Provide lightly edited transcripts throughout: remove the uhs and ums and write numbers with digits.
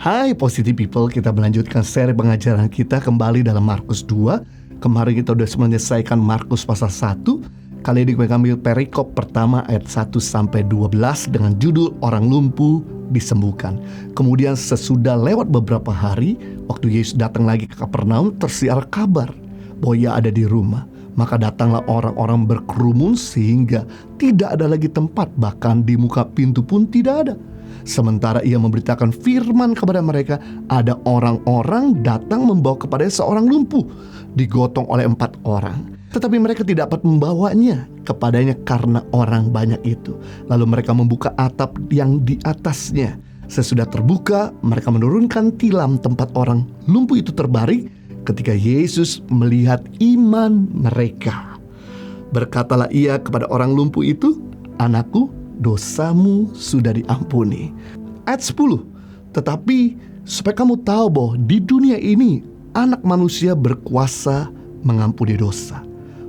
Hai Positive People, kita melanjutkan seri pengajaran kita kembali dalam Markus 2. Kemarin kita sudah menyelesaikan Markus pasal 1. Kali ini kita ambil perikop pertama ayat 1-12 dengan judul Orang Lumpuh Disembuhkan. Kemudian sesudah lewat beberapa hari, waktu Yesus datang lagi ke Kapernaum, tersiar kabar bahwa ia ada di rumah. Maka datanglah orang-orang berkerumun sehingga tidak ada lagi tempat, bahkan di muka pintu pun tidak ada. Sementara ia memberitakan firman kepada mereka, ada orang-orang datang membawa kepada seorang lumpuh, digotong oleh 4 orang. Tetapi mereka tidak dapat membawanya kepadanya karena orang banyak itu. Lalu mereka membuka atap yang di atasnya. Sesudah terbuka, mereka menurunkan tilam tempat orang lumpuh itu terbaring. Ketika Yesus melihat iman mereka, berkatalah ia kepada orang lumpuh itu, "Anakku, dosamu sudah diampuni." Ayat 10. Tetapi supaya kamu tahu bahwa di dunia ini Anak Manusia berkuasa mengampuni dosa,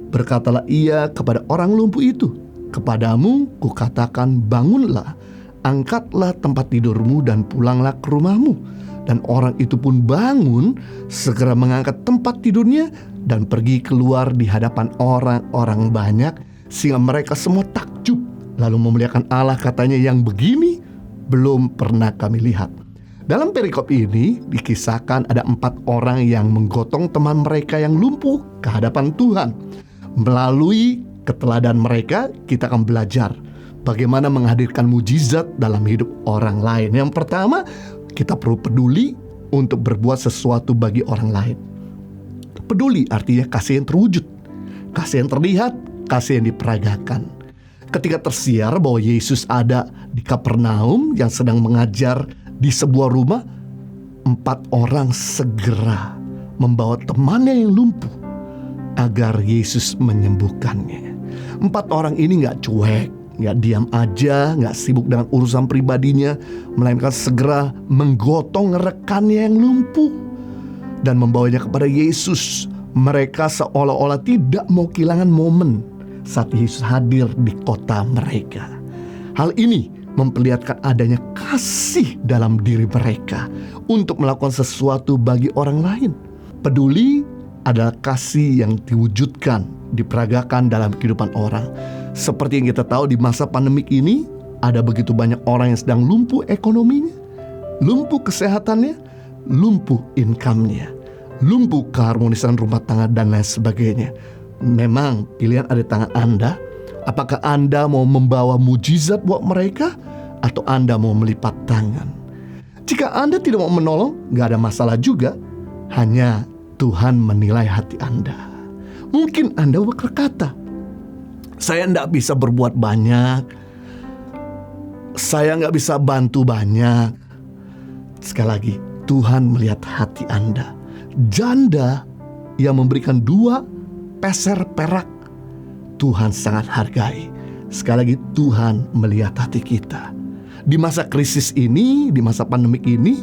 berkatalah ia kepada orang lumpuh itu, "Kepadamu kukatakan, bangunlah, angkatlah tempat tidurmu dan pulanglah ke rumahmu." Dan orang itu pun bangun, segera mengangkat tempat tidurnya dan pergi keluar di hadapan orang-orang banyak, sehingga mereka semua takjub. Lalu memuliakan Allah, katanya, "Yang begini belum pernah kami lihat." Dalam perikop ini dikisahkan ada 4 orang yang menggotong teman mereka yang lumpuh ke hadapan Tuhan. Melalui keteladan mereka, kita akan belajar bagaimana menghadirkan mujizat dalam hidup orang lain. Yang pertama, kita perlu peduli untuk berbuat sesuatu bagi orang lain. Peduli artinya kasih yang terwujud, kasih yang terlihat, kasih yang diperagakan. Ketika tersiar bahwa Yesus ada di Kapernaum yang sedang mengajar di sebuah rumah, 4 orang segera membawa temannya yang lumpuh agar Yesus menyembuhkannya. 4 orang ini gak cuek, gak diam aja, gak sibuk dengan urusan pribadinya, melainkan segera menggotong rekannya yang lumpuh dan membawanya kepada Yesus. Mereka seolah-olah tidak mau kehilangan momen saat Yesus hadir di kota mereka. Hal ini memperlihatkan adanya kasih dalam diri mereka untuk melakukan sesuatu bagi orang lain. Peduli adalah kasih yang diwujudkan, diperagakan dalam kehidupan orang. Seperti yang kita tahu di masa pandemik ini, ada begitu banyak orang yang sedang lumpuh ekonominya, lumpuh kesehatannya, lumpuh income-nya, lumpuh keharmonisan rumah tangga dan lain sebagainya. Memang pilihan ada di tangan Anda. Apakah Anda mau membawa mujizat buat mereka, atau Anda mau melipat tangan? Jika Anda tidak mau menolong, gak ada masalah juga. Hanya Tuhan menilai hati Anda. Mungkin Anda berkata, "Saya gak bisa berbuat banyak, saya gak bisa bantu banyak." Sekali lagi, Tuhan melihat hati Anda. Janda yang memberikan 2 peser perak, Tuhan sangat hargai. Sekali lagi, Tuhan melihat hati kita. Di masa krisis ini, di masa pandemik ini,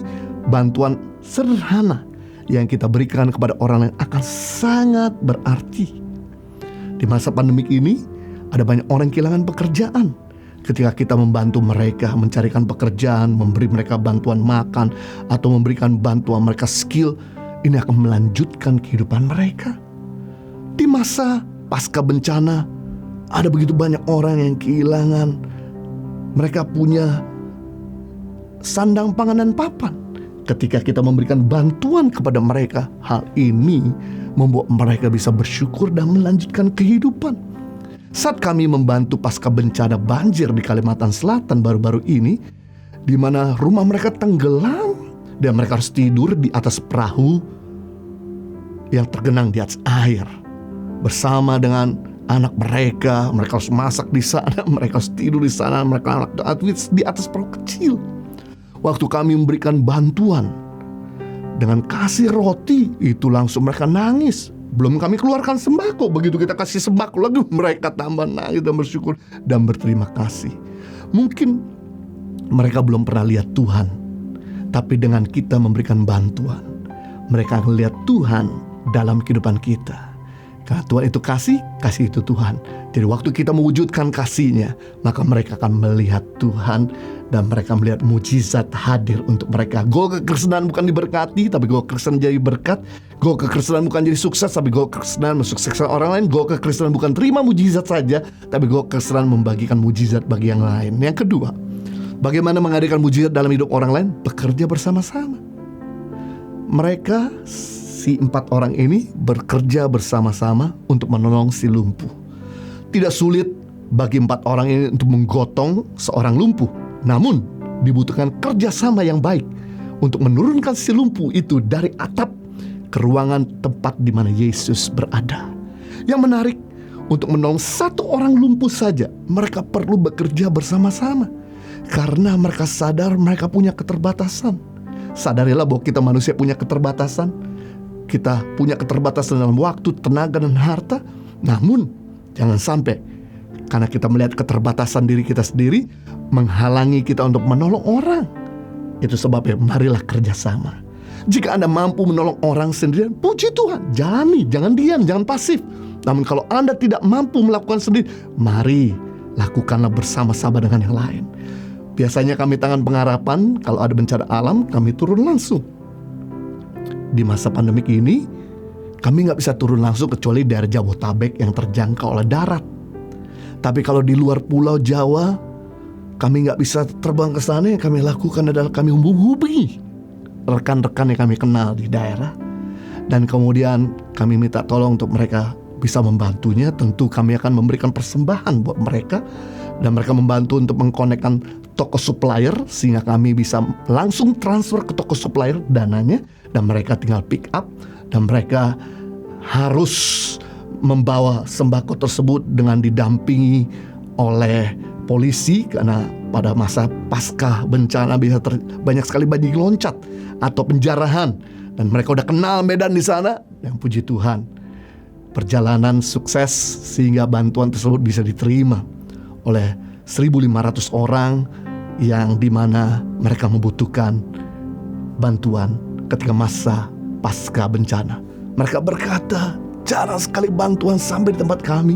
bantuan sederhana yang kita berikan kepada orang lain akan sangat berarti. Di masa pandemik ini, ada banyak orang yang kehilangan pekerjaan. Ketika kita membantu mereka mencarikan pekerjaan, memberi mereka bantuan makan, atau memberikan bantuan mereka skill, ini akan melanjutkan kehidupan mereka. Di masa pasca bencana, ada begitu banyak orang yang kehilangan. Mereka punya sandang, pangan, dan papan. Ketika kita memberikan bantuan kepada mereka, hal ini membuat mereka bisa bersyukur dan melanjutkan kehidupan. Saat kami membantu pasca bencana banjir di Kalimantan Selatan baru-baru ini, di mana rumah mereka tenggelam dan mereka harus tidur di atas perahu yang tergenang di atas air bersama dengan anak mereka. Mereka harus masak di sana, mereka harus tidur di sana, mereka di atas perahu kecil. Waktu kami memberikan bantuan dengan kasih roti, itu langsung mereka nangis. Belum kami keluarkan sembako, begitu kita kasih sembako lagi, mereka tambah nangis dan bersyukur dan berterima kasih. Mungkin mereka belum pernah lihat Tuhan, tapi dengan kita memberikan bantuan, mereka akan lihat Tuhan dalam kehidupan kita. Karena Tuhan itu kasih, kasih itu Tuhan. Jadi waktu kita mewujudkan kasih-Nya, maka mereka akan melihat Tuhan dan mereka melihat mujizat hadir untuk mereka. Goal kekristenan bukan diberkati, tapi goal kekristenan jadi berkat. Goal kekristenan bukan jadi sukses, tapi goal kekristenan mensukseskan orang lain. Goal kekristenan bukan terima mujizat saja, tapi goal kekristenan membagikan mujizat bagi yang lain. Yang kedua, bagaimana menghadirkan mujizat dalam hidup orang lain? Bekerja bersama-sama. Mereka, si 4 orang ini bekerja bersama-sama untuk menolong si lumpuh. Tidak sulit bagi 4 orang ini untuk menggotong seorang lumpuh. Namun dibutuhkan kerjasama yang baik untuk menurunkan si lumpuh itu dari atap ke ruangan tempat di mana Yesus berada. Yang menarik, untuk menolong 1 orang lumpuh saja mereka perlu bekerja bersama-sama. Karena mereka sadar mereka punya keterbatasan. Sadarilah bahwa kita manusia punya keterbatasan. Kita punya keterbatasan dalam waktu, tenaga, dan harta. Namun jangan sampai karena kita melihat keterbatasan diri kita sendiri menghalangi kita untuk menolong orang. Itu sebabnya marilah kerjasama. Jika Anda mampu menolong orang sendirian, puji Tuhan, jalani, jangan diam, jangan pasif. Namun kalau Anda tidak mampu melakukan sendiri, mari lakukanlah bersama-sama dengan yang lain. Biasanya kami Tangan Pengharapan, kalau ada bencana alam, kami turun langsung. Di masa pandemik ini, kami nggak bisa turun langsung kecuali daerah Jabodetabek yang terjangkau oleh darat. Tapi kalau di luar pulau Jawa, kami nggak bisa terbang ke sana. Yang kami lakukan adalah kami menghubungi rekan-rekan yang kami kenal di daerah. Dan kemudian kami minta tolong untuk mereka bisa membantunya. Tentu kami akan memberikan persembahan buat mereka. Dan mereka membantu untuk mengkonekkan toko supplier, sehingga kami bisa langsung transfer ke toko supplier dananya. Dan mereka tinggal pick up. Dan mereka harus membawa sembako tersebut dengan didampingi oleh polisi. Karena pada masa pasca bencana bisa banyak sekali bajing loncat atau penjarahan. Dan mereka udah kenal medan di sana. Dan puji Tuhan, perjalanan sukses sehingga bantuan tersebut bisa diterima oleh 1.500 orang yang dimana mereka membutuhkan bantuan ketika masa pasca bencana. Mereka berkata, jarang sekali bantuan sampai di tempat kami.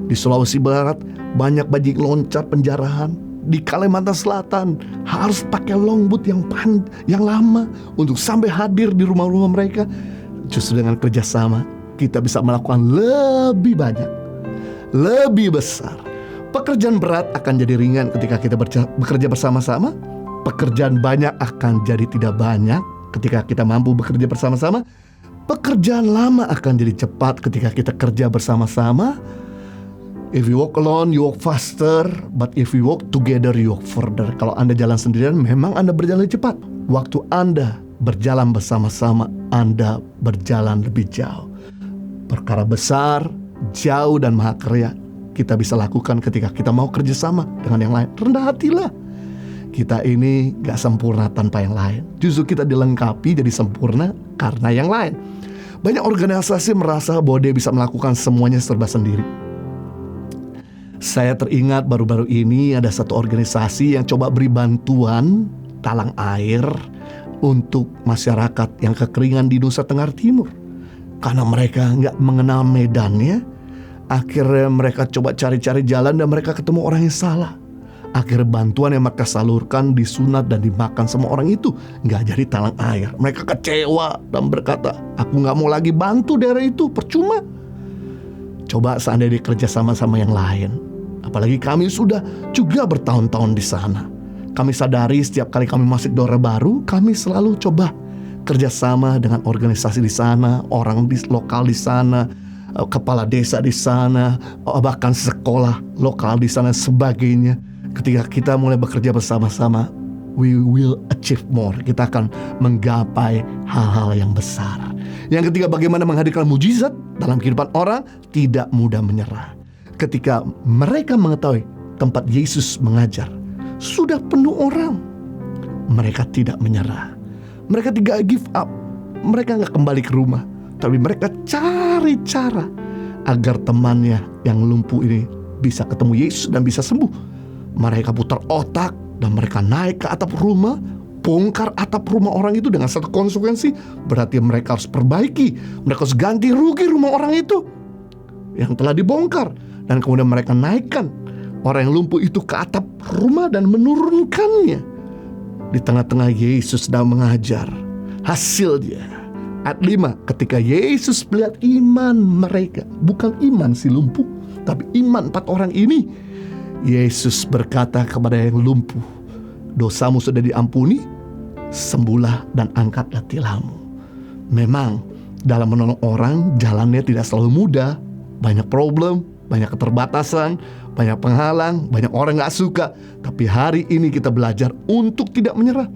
Di Sulawesi Barat banyak bajing loncat penjarahan. Di Kalimantan Selatan harus pakai longboat yang lama untuk sampai hadir di rumah-rumah mereka. Justru dengan kerjasama kita bisa melakukan lebih banyak, lebih besar. Pekerjaan berat akan jadi ringan ketika kita bekerja bersama-sama. Pekerjaan banyak akan jadi tidak banyak ketika kita mampu bekerja bersama-sama. Pekerjaan lama akan jadi cepat ketika kita kerja bersama-sama. If you walk alone, you walk faster. But if you walk together, you walk further. Kalau Anda jalan sendirian, memang Anda berjalan cepat. Waktu Anda berjalan bersama-sama, Anda berjalan lebih jauh. Perkara besar, jauh, dan mahakarya kita bisa lakukan ketika kita mau kerjasama dengan yang lain. Rendah hatilah. Kita ini gak sempurna tanpa yang lain. Justru kita dilengkapi jadi sempurna karena yang lain. Banyak organisasi merasa bahwa dia bisa melakukan semuanya serba sendiri. Saya teringat baru-baru ini ada satu organisasi yang coba beri bantuan talang air untuk masyarakat yang kekeringan di Nusa Tenggara Timur. Karena mereka gak mengenal medannya, akhirnya mereka coba cari-cari jalan dan mereka ketemu orang yang salah. Akhirnya bantuan yang mereka salurkan disunat dan dimakan sama orang itu. Gak jadi talang air. Mereka kecewa dan berkata, aku gak mau lagi bantu daerah itu, percuma. Coba seandainya kerja sama-sama yang lain. Apalagi kami sudah juga bertahun-tahun di sana. Kami sadari setiap kali kami masuk daerah baru, kami selalu coba kerjasama dengan organisasi di sana, orang lokal di sana, kepala desa di sana, bahkan sekolah lokal di sana, sebagainya. Ketika kita mulai bekerja bersama-sama, we will achieve more. Kita akan menggapai hal-hal yang besar. Yang ketiga, bagaimana menghadirkan mujizat dalam kehidupan orang? Tidak mudah menyerah. Ketika mereka mengetahui tempat Yesus mengajar sudah penuh orang, mereka tidak menyerah. Mereka tidak give up. Mereka gak kembali ke rumah, tapi mereka cari cara agar temannya yang lumpuh ini bisa ketemu Yesus dan bisa sembuh. Mereka putar otak dan mereka naik ke atap rumah, bongkar atap rumah orang itu dengan satu konsekuensi, berarti mereka harus perbaiki, mereka harus ganti rugi rumah orang itu yang telah dibongkar. Dan kemudian mereka naikkan orang yang lumpuh itu ke atap rumah dan menurunkannya. Di tengah-tengah Yesus sedang mengajar. Hasilnya, ayat 5, ketika Yesus melihat iman mereka, bukan iman si lumpuh, tapi iman 4 orang ini, Yesus berkata kepada yang lumpuh, dosamu sudah diampuni, sembuhlah dan angkatlah tilammu. Memang dalam menolong orang jalannya tidak selalu mudah. Banyak problem, banyak keterbatasan, banyak penghalang, banyak orang gak suka. Tapi hari ini kita belajar untuk tidak menyerah.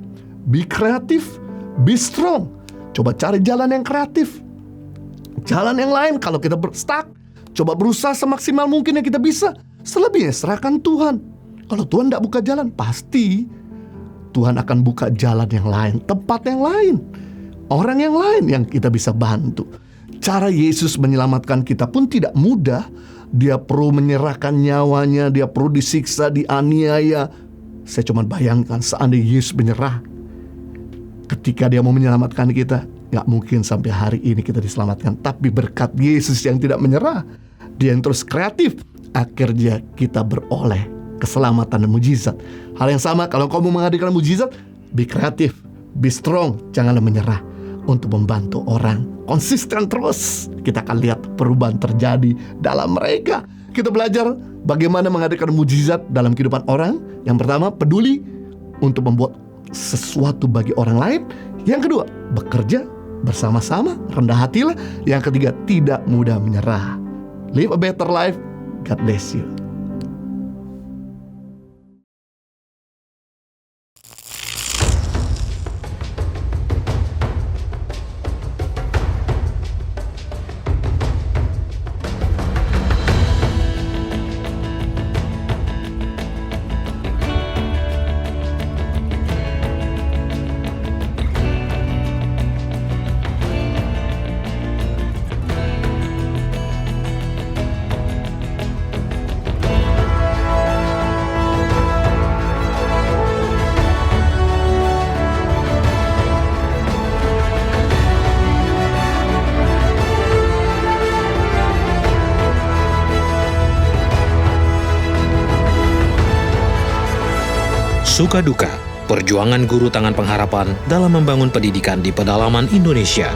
Be kreatif, be strong. Coba cari jalan yang kreatif. Jalan yang lain kalau kita stuck, coba berusaha semaksimal mungkin yang kita bisa. Selebihnya serahkan Tuhan. Kalau Tuhan tidak buka jalan, pasti Tuhan akan buka jalan yang lain, tempat yang lain, orang yang lain yang kita bisa bantu. Cara Yesus menyelamatkan kita pun tidak mudah. Dia perlu menyerahkan nyawanya, dia perlu disiksa, dianiaya. Saya cuma bayangkan seandainya Yesus menyerah ketika dia mau menyelamatkan kita, gak mungkin sampai hari ini kita diselamatkan. Tapi berkat Yesus yang tidak menyerah, dia yang terus kreatif, akhirnya kita beroleh keselamatan dan mujizat. Hal yang sama kalau kamu menghadirkan mujizat, be kreatif, be strong, janganlah menyerah untuk membantu orang. Konsisten terus, kita akan lihat perubahan terjadi dalam mereka. Kita belajar bagaimana menghadirkan mujizat dalam kehidupan orang. Yang pertama, peduli untuk membuat sesuatu bagi orang lain. Yang kedua, bekerja bersama-sama, rendah hatilah. Yang ketiga, tidak mudah menyerah. Live a better life. God bless you. Suka duka, perjuangan guru tangan pengharapan dalam membangun pendidikan di pedalaman Indonesia.